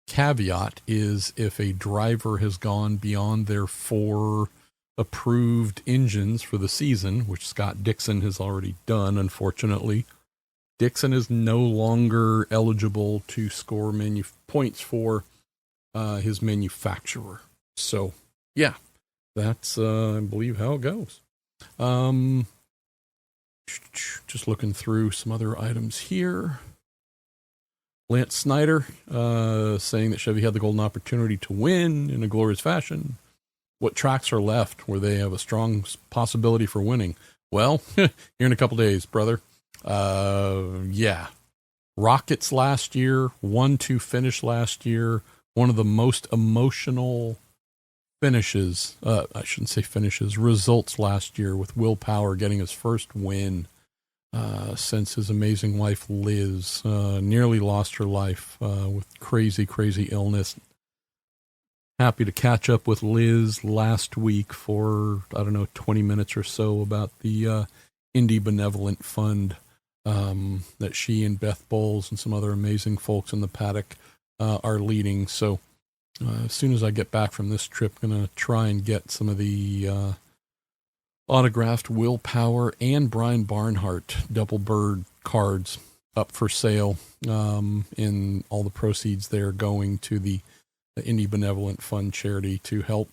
caveat is if a driver has gone beyond their 4 approved engines for the season, which Scott Dixon has already done, unfortunately. Dixon is no longer eligible to score points for his manufacturer. So, yeah, that's, I believe, how it goes. Just looking through some other items here. Lance Snyder saying that Chevy had the golden opportunity to win in a glorious fashion. What tracks are left where they have a strong possibility for winning? Well, here in a couple days, brother. Yeah. Rockets last year, 1-2 finish last year. One of the most emotional finishes, I shouldn't say finishes, results last year with Will Power getting his first win since his amazing wife, Liz, nearly lost her life with crazy, crazy illness. Happy to catch up with Liz last week for, 20 minutes or so about the Indy Benevolent Fund that she and Beth Bowles and some other amazing folks in the paddock are leading. So as soon as I get back from this trip, I'm going to try and get some of the autographed Will Power and Brian Barnhart double bird cards up for sale, and all the proceeds there going to the Indy Benevolent Fund charity to help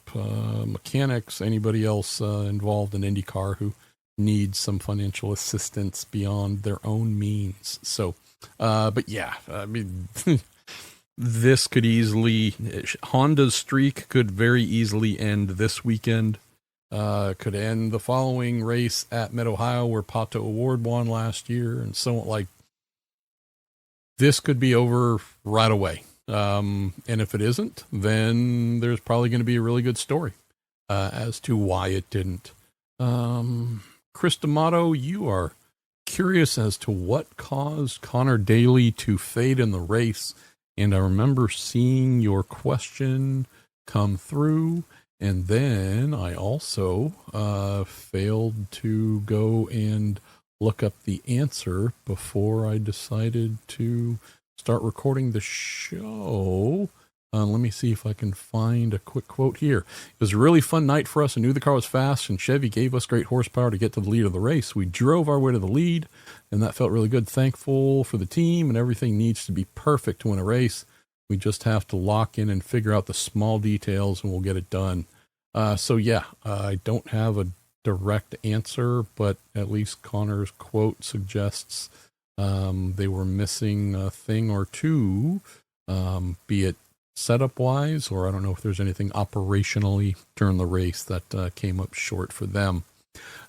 mechanics, anybody else involved in IndyCar who needs some financial assistance beyond their own means. So, but yeah, I mean, this could easily, Honda's streak could very easily end this weekend. Could end the following race at Mid-Ohio where Pato Award won last year, and so like this could be over right away. And if it isn't, then there's probably going to be a really good story as to why it didn't. Chris D'Amato, you are curious as to what caused Connor Daly to fade in the race, and I remember seeing your question come through. And then I also failed to go and look up the answer before I decided to start recording the show. Let me see if I can find a quick quote here. It was a really fun night for us. I knew the car was fast, and Chevy gave us great horsepower to get to the lead of the race. We drove our way to the lead, and that felt really good. Thankful for the team, and everything needs to be perfect to win a race. We just have to lock in and figure out the small details, and we'll get it done. So yeah, I don't have a direct answer, but at least Connor's quote suggests they were missing a thing or two, be it setup wise, or I don't know if there's anything operationally during the race that came up short for them.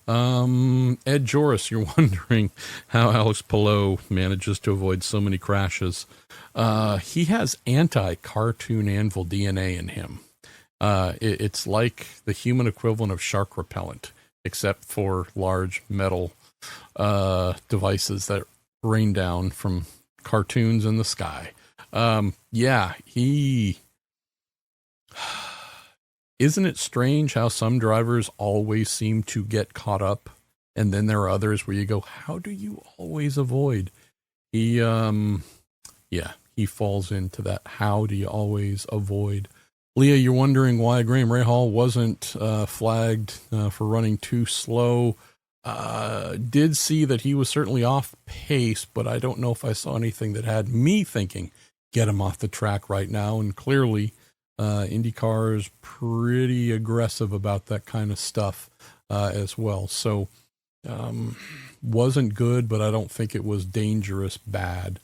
Ed Joris, you're wondering how Alex Palou manages to avoid so many crashes. He has anti-cartoon anvil DNA in him. It's like the human equivalent of shark repellent, except for large metal devices that rain down from cartoons in the sky. Yeah, isn't it strange how some drivers always seem to get caught up, and then there are others where you go, how do you always avoid? He falls into that. How do you always avoid? Leah, you're wondering why Graham Rahal wasn't flagged for running too slow. Did see that he was certainly off pace, but I don't know if I saw anything that had me thinking, get him off the track right now. And clearly, IndyCar is pretty aggressive about that kind of stuff as well. So, wasn't good, but I don't think it was dangerous bad.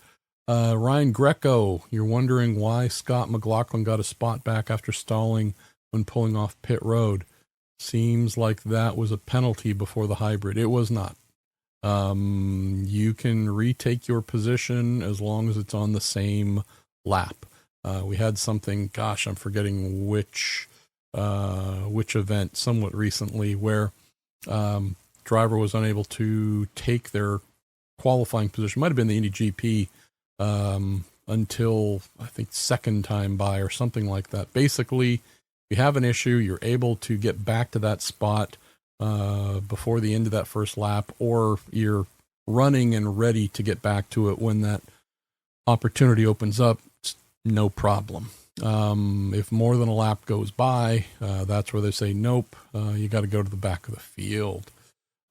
Ryan Greco, you're wondering why Scott McLaughlin got a spot back after stalling when pulling off pit road. Seems like that was a penalty before the hybrid. It was not. You can retake your position as long as it's on the same lap. We had something, gosh, I'm forgetting which event somewhat recently where driver was unable to take their qualifying position. Might have been the Indy GP until I think second time by or something like that. Basically, if you have an issue, you're able to get back to that spot before the end of that first lap, or you're running and ready to get back to it when that opportunity opens up. It's no problem. If more than a lap goes by, that's where they say, nope, you got to go to the back of the field.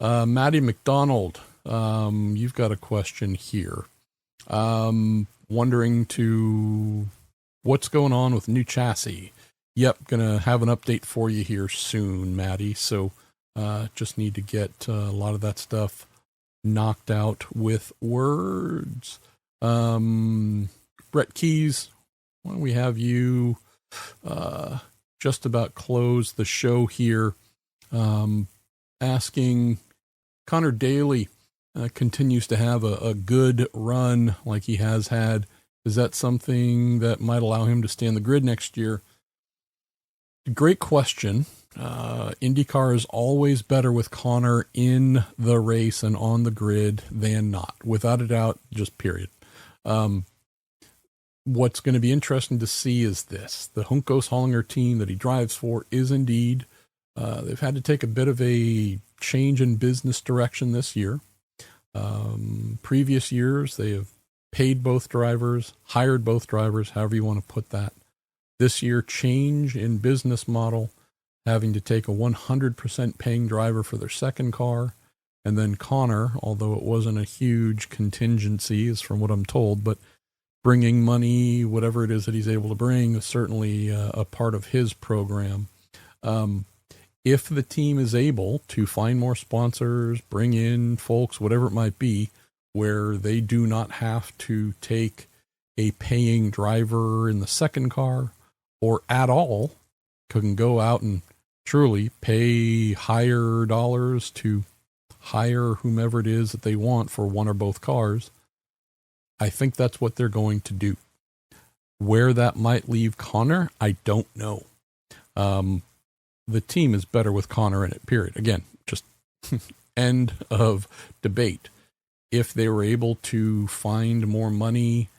Maddie McDonald, you've got a question here. Wondering to what's going on with new chassis. Yep, gonna have an update for you here soon, Maddie. So just need to get a lot of that stuff knocked out with words. Brett Keys, why don't we have you just about close the show here, asking Connor Daly continues to have a good run like he has had. Is that something that might allow him to stay on the grid next year? Great question. IndyCar is always better with Connor in the race and on the grid than not, without a doubt, just period. What's going to be interesting to see is this. The Juncos Hollinger team that he drives for is indeed, they've had to take a bit of a change in business direction this year. Previous years, they have paid both drivers, hired both drivers, however you want to put that. This year, change in business model, having to take a 100% paying driver for their second car. And then Connor, although it wasn't a huge contingency, is from what I'm told, but bringing money, whatever it is that he's able to bring, is certainly a part of his program. If the team is able to find more sponsors, bring in folks, whatever it might be, where they do not have to take a paying driver in the second car or at all, can go out and truly pay higher dollars to hire whomever it is that they want for one or both cars, I think that's what they're going to do. Where that might leave Connor, I don't know. The team is better with Connor in it, period. Again, just end of debate. If they were able to find more money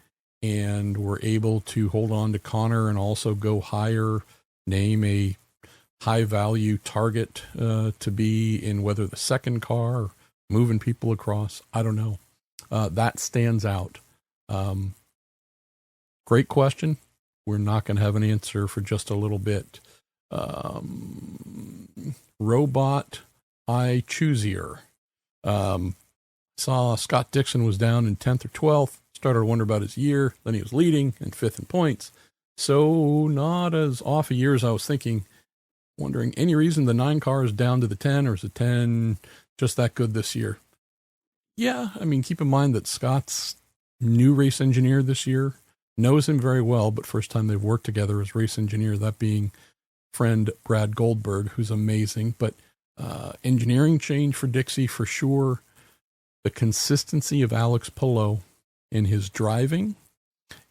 and were able to hold on to Connor and also go higher, name a high value target to be in whether the second car or moving people across, I don't know. That stands out. Great question. We're not going to have an answer for just a little bit. Robot I Choosier. Saw Scott Dixon was down in 10th or 12th. Started to wonder about his year. Then he was leading and 5th in points. So not as off a year as I was thinking. Wondering any reason the 9 car is down to the 10, or is the 10 just that good this year? Yeah, I mean, keep in mind that Scott's new race engineer this year knows him very well, but first time they've worked together as race engineer, that being friend Brad Goldberg, who's amazing. But engineering change for Dixie for sure. The consistency of Alex Palou in his driving,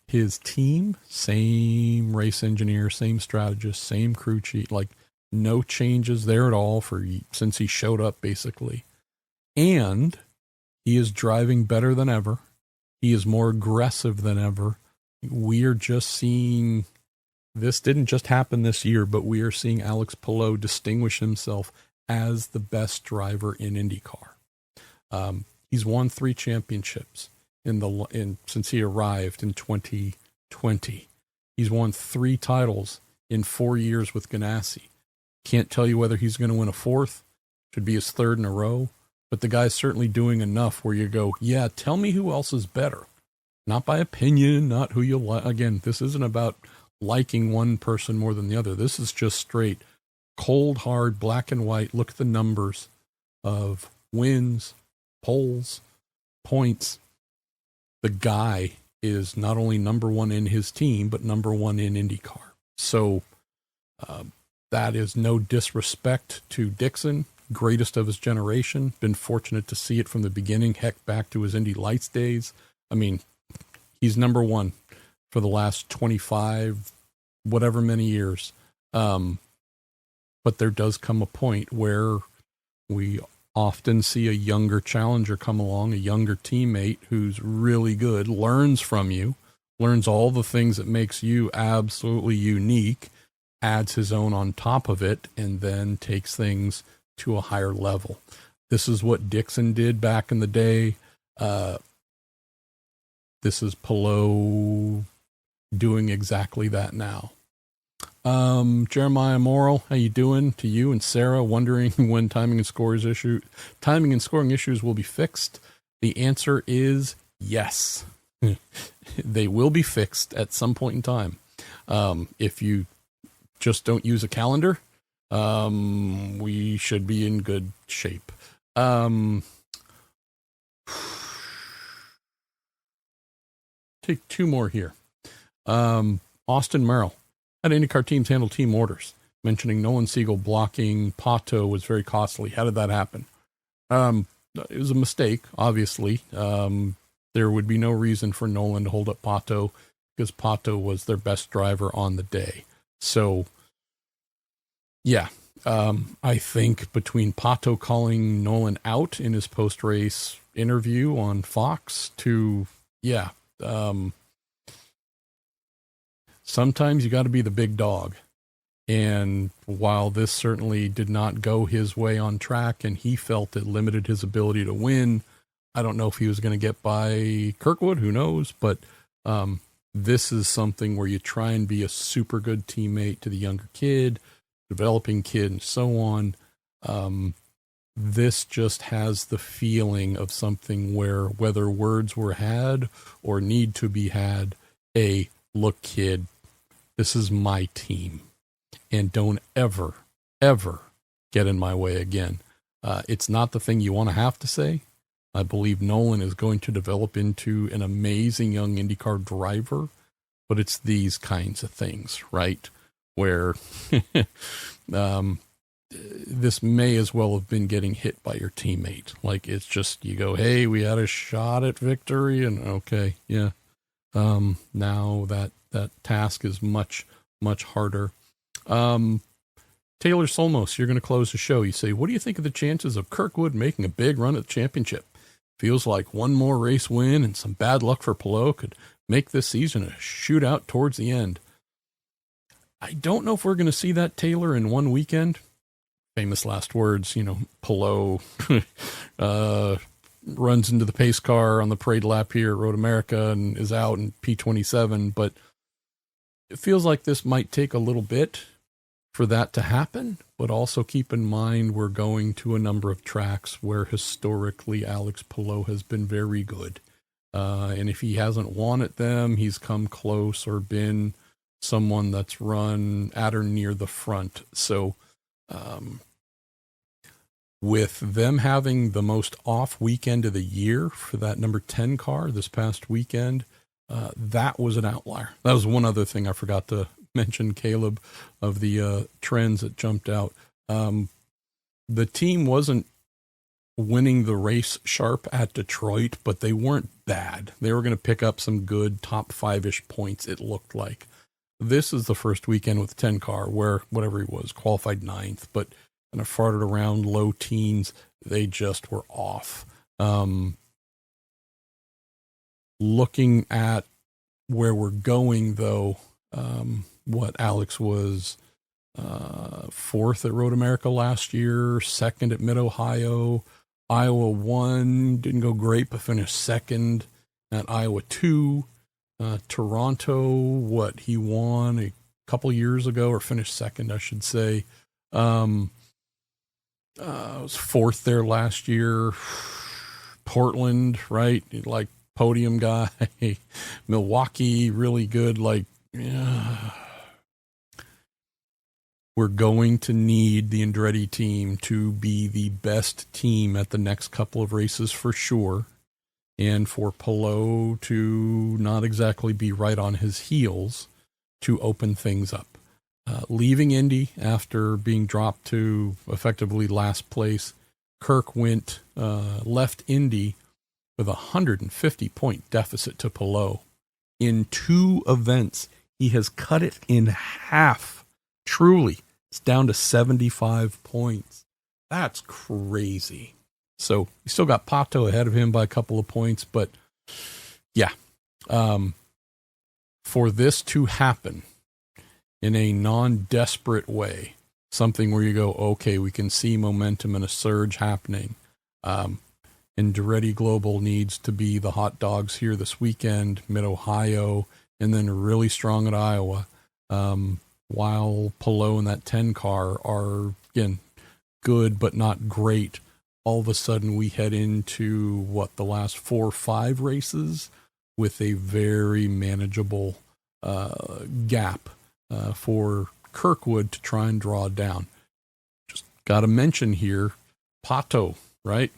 his team, same race engineer, same strategist, same crew chief, like no changes there at all since he showed up basically. And he is driving better than ever. He is more aggressive than ever. We are just seeing, this didn't just happen this year, but we are seeing Alex Palou distinguish himself as the best driver in IndyCar. He's won 3 championships since he arrived in 2020. He's won 3 titles in 4 years with Ganassi. Can't tell you whether he's going to win a 4th. Should be his 3rd in a row. But the guy's certainly doing enough where you go, yeah, tell me who else is better. Not by opinion, not who you like. Again, this isn't about liking one person more than the other. This is just straight, cold, hard, black and white. Look at the numbers of wins, poles, points. The guy is not only number 1 in his team, but number 1 in IndyCar. So that is no disrespect to Dixon, greatest of his generation. Been fortunate to see it from the beginning, heck, back to his Indy Lights days. I mean, he's number 1 for the last 25, whatever many years. But there does come a point where we often see a younger challenger come along, a younger teammate who's really good, learns from you, learns all the things that makes you absolutely unique, adds his own on top of it, and then takes things to a higher level. This is what Dixon did back in the day. This is Palou doing exactly that now. Jeremiah Morrill, how you doing? To you and Sarah, wondering when timing and scoring issues will be fixed. The answer is yes. They will be fixed at some point in time. If you just don't use a calendar, we should be in good shape. Take two more here. Austin Merrill. How do IndyCar teams handle team orders? Mentioning Nolan Siegel blocking Pato was very costly. How did that happen? It was a mistake, obviously. There would be no reason for Nolan to hold up Pato because Pato was their best driver on the day. So, yeah, I think between Pato calling Nolan out in his post-race interview on Fox to, sometimes you got to be the big dog. And while this certainly did not go his way on track and he felt it limited his ability to win, I don't know if he was going to get by Kirkwood, who knows, but this is something where you try and be a super good teammate to the younger kid, developing kid, and so on. This just has the feeling of something where whether words were had or need to be had, look, kid, this is my team. And don't ever, ever get in my way again. It's not the thing you want to have to say. I believe Nolan is going to develop into an amazing young IndyCar driver, but it's these kinds of things, right? Where this may as well have been getting hit by your teammate. Like, it's just, you go, hey, we had a shot at victory, and okay, yeah. Now that task is much, much harder. Taylor Solmos, you're going to close the show. You say, what do you think of the chances of Kirkwood making a big run at the championship? Feels like one more race win and some bad luck for Palou could make this season a shootout towards the end. I don't know if we're going to see that, Taylor, in one weekend. Famous last words, Palou runs into the pace car on the parade lap here at Road America and is out in P27, but it feels like this might take a little bit for that to happen, but also keep in mind we're going to a number of tracks where historically Alex Palou has been very good. And if he hasn't won at them, he's come close or been someone that's run at or near the front. So with them having the most off weekend of the year for that number 10 car this past weekend, that was an outlier. That was one other thing I forgot to mention, Caleb, of the trends that jumped out. The team wasn't winning the race sharp at Detroit, but they weren't bad. They were going to pick up some good top 5-ish points, it looked like. This is the first weekend with 10 car where whatever he was, qualified 9th, but kind of farted around low teens. They just were off. Looking at where we're going, though, what Alex was 4th at Road America last year, 2nd at Mid-Ohio, Iowa 1, didn't go great, but finished 2nd at Iowa 2. Toronto, he won a couple years ago, or finished 2nd, I should say. Was 4th there last year. Portland, right? Like podium guy. Milwaukee, really good. We're going to need the Andretti team to be the best team at the next couple of races for sure. And for Palou to not exactly be right on his heels to open things up. Leaving Indy after being dropped to effectively last place, Kirk left Indy with a 150-point deficit to Palou. In 2 events, he has cut it in half. Truly, it's down to 75 points. That's crazy. So he still got Pato ahead of him by a couple of points, but yeah. For this to happen in a non-desperate way, something where you go, okay, we can see momentum and a surge happening. And Andretti Global needs to be the hot dogs here this weekend, Mid-Ohio, and then really strong at Iowa. While Palou and that 10 car are, again, good but not great, all of a sudden we head into, the last 4 or 5 races with a very manageable gap for Kirkwood to try and draw down. Just got to mention here, Pato, right?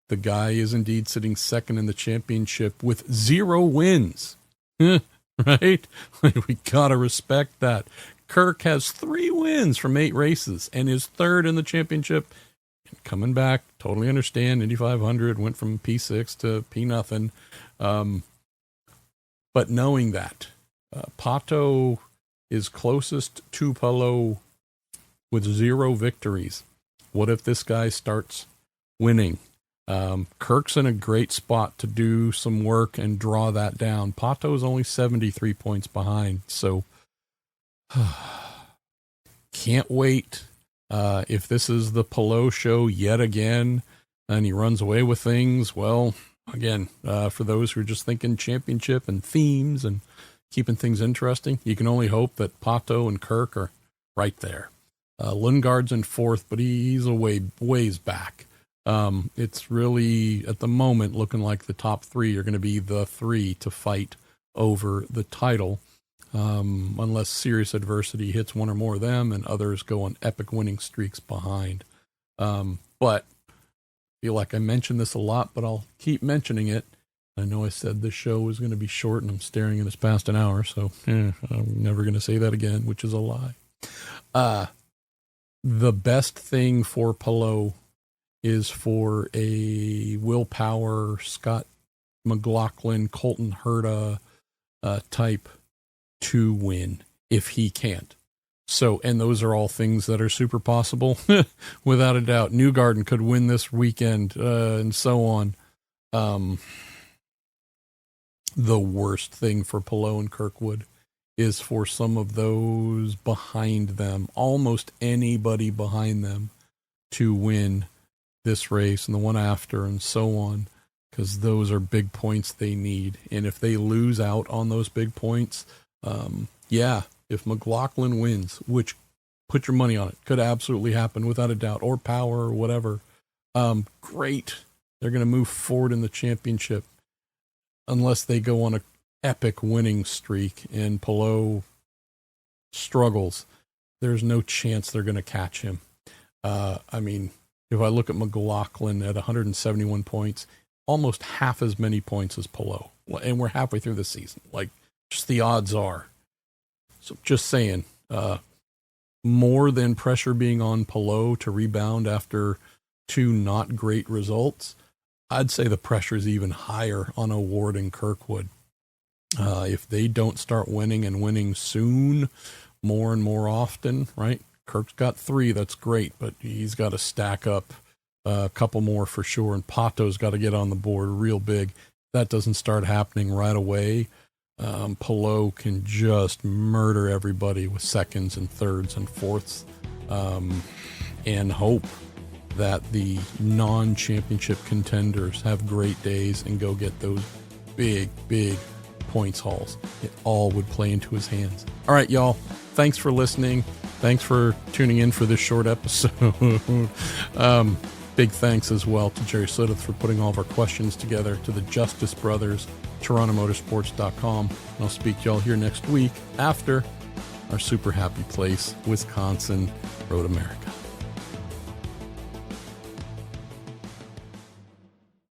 The guy is indeed sitting second in the championship with 0 wins, right? We got to respect that. Kirk has 3 wins from 8 races and is third in the championship. Coming back, totally understand. Indy 500 went from P6 to P nothing. But knowing that, Pato is closest to Palou with 0 victories. What if this guy starts winning? Kirk's in a great spot to do some work and draw that down. Pato's only 73 points behind, so can't wait. If this is the Palou show yet again and he runs away with things, well, again, for those who are just thinking championship and themes and keeping things interesting, you can only hope that Pato and Kirk are right there. Lundgaard's in 4th, but he's a ways back. It's really, at the moment, looking like the top 3 are going to be the 3 to fight over the title, unless serious adversity hits one or more of them and others go on epic winning streaks behind. But I feel like I mentioned this a lot, but I'll keep mentioning it. I know I said this show was going to be short, and I'm staring and it's past an hour, so I'm never going to say that again, which is a lie. The best thing for Palou is for a Will Power, Scott McLaughlin, Colton Herta type to win if he can't. So, and those are all things that are super possible, without a doubt. Newgarden could win this weekend, and so on. The worst thing for Palou and Kirkwood is for some of those behind them, almost anybody behind them, to win this race and the one after and so on, because those are big points they need. And if they lose out on those big points, if McLaughlin wins, which, put your money on it, could absolutely happen without a doubt, or Power or whatever, great. They're going to move forward in the championship unless they go on an epic winning streak and Palou struggles. There's no chance they're going to catch him. If I look at McLaughlin at 171 points, almost half as many points as Palou, and we're halfway through the season. Like, just the odds are. So just saying, more than pressure being on Palou to rebound after 2 not great results, I'd say the pressure is even higher on O'Ward and Kirkwood. If they don't start winning and winning soon, more and more often, right? Kirk's got 3, that's great, but he's got to stack up a couple more for sure, and Pato's got to get on the board real big. That doesn't start happening right away. Palou can just murder everybody with seconds and thirds and fourths, and hope that the non-championship contenders have great days and go get those big points hauls. It all would play into his hands. All right, y'all. Thanks for listening. Thanks for tuning in for this short episode. Big thanks as well to Jerry Sliteth for putting all of our questions together, to the Justice Brothers, TorontoMotorsports.com. And I'll speak to y'all here next week after our super happy place, Wisconsin, Road America.